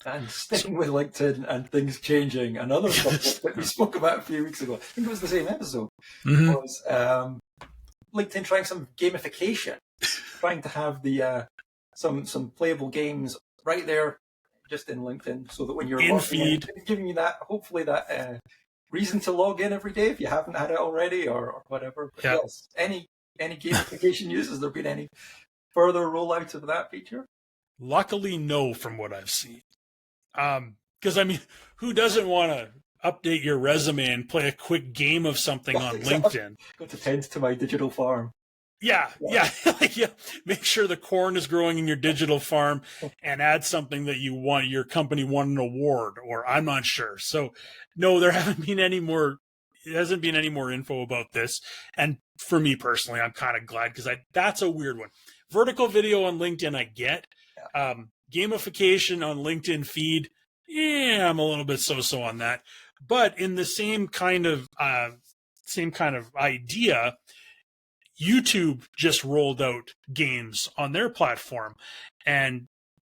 And sticking with LinkedIn and things changing, another subject that we spoke about a few weeks ago, I think it was the same episode, was LinkedIn trying some gamification, trying to have the some playable games right there just in LinkedIn, so that when you're in feed, giving you that, hopefully that reason to log in every day if you haven't had it already or whatever. But yes, any gamification use? Has there been any further rollout of that feature? Luckily, no, from what I've seen. Because I mean, who doesn't want to update your resume and play a quick game of something on LinkedIn? Go to tend to my digital farm. Yeah. Make sure the corn is growing in your digital farm, and add something that you want. Your company won an award, or I'm not sure. So, no, there hasn't been any more info about this. And for me personally, I'm kind of glad, because that's a weird one. Vertical video on LinkedIn, I get. Gamification on LinkedIn feed, I'm a little bit so on that. But in the same kind of idea, YouTube just rolled out games on their platform, and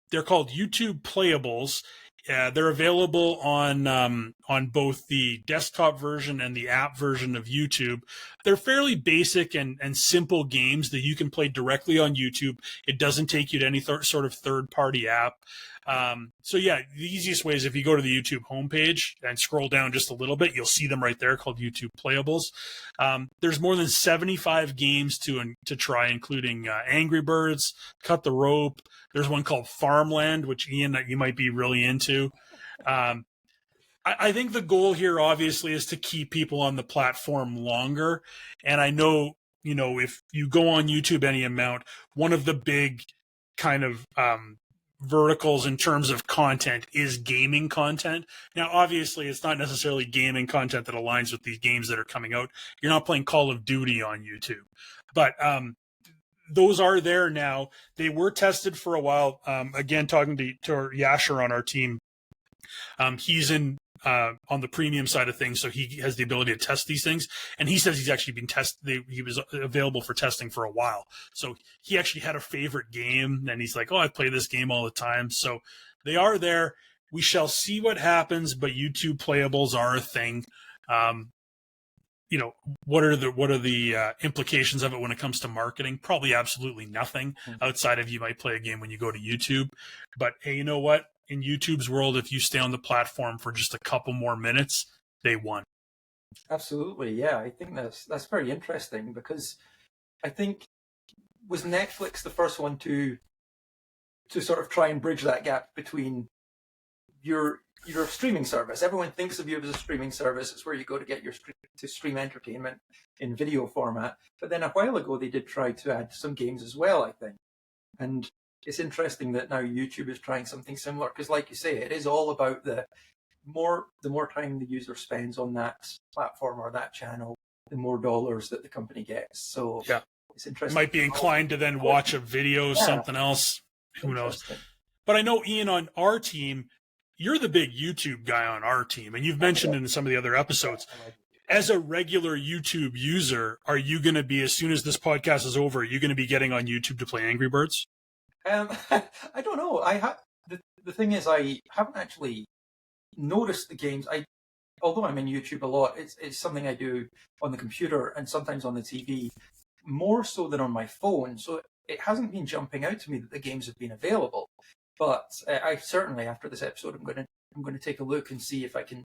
they're called YouTube Playables. They're available on both the desktop version and the app version of YouTube. They're fairly basic and simple games that you can play directly on YouTube. It doesn't take you to any sort of third-party app. So yeah, the easiest way is if you go to the YouTube homepage and scroll down just a little bit, you'll see them right there, called YouTube Playables. There's more than 75 games to try, including Angry Birds, Cut the Rope. There's one called Farmland, which Ian, you might be really into. I think the goal here obviously is to keep people on the platform longer. And I know, if you go on YouTube any amount, one of the big kind of verticals in terms of content is gaming content. Now, obviously, it's not necessarily gaming content that aligns with these games that are coming out. You're not playing Call of Duty on YouTube. But those are there now. They were tested for a while. Again, talking to Yasher on our team, he's in on the premium side of things, so he has the ability to test these things. And he says he's actually been tested. He was available for testing for a while, so he actually had a favorite game, and he's like, "Oh, I play this game all the time." So they are there. We shall see what happens, but YouTube Playables are a thing. What are the implications of it when it comes to marketing? Probably absolutely nothing outside of you might play a game when you go to YouTube. But hey, you know what? In YouTube's world, if you stay on the platform for just a couple more minutes, they won. Absolutely, yeah. I think that's very interesting, because I think, was Netflix the first one to sort of try and bridge that gap between your streaming service? Everyone thinks of you as a streaming service. It's where you go to get to stream entertainment in video format. But then a while ago, they did try to add some games as well, I think. And it's interesting that now YouTube is trying something similar, because, like you say, it is all about the more time the user spends on that platform or that channel, the more dollars that the company gets. So yeah, it's interesting. Might be inclined to then watch a video, something else. Who knows? But I know, Ian, on our team, you're the big YouTube guy on our team, and you've mentioned in some of the other episodes. As a regular YouTube user, are you going to be, as soon as this podcast is over, are you going to be getting on YouTube to play Angry Birds? I don't know. The thing is, I haven't actually noticed the games. Although I'm in YouTube a lot, it's something I do on the computer and sometimes on the TV, more so than on my phone. So it hasn't been jumping out to me that the games have been available. But I certainly, after this episode, I'm going to take a look and see if I can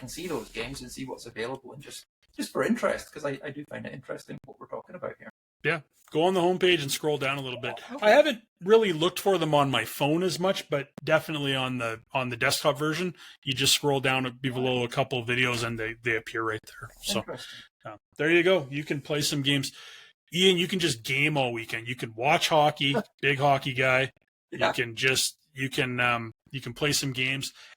see those games and see what's available, and just for interest, because I do find it interesting what we're talking about here. Yeah, go on the homepage and scroll down a little bit. Okay. I haven't really looked for them on my phone as much, but definitely on the desktop version, you just scroll down below a couple of videos and they appear right there. So there you go. You can play some games. Ian, you can just game all weekend. You can watch hockey, big hockey guy. Yeah. You can play some games.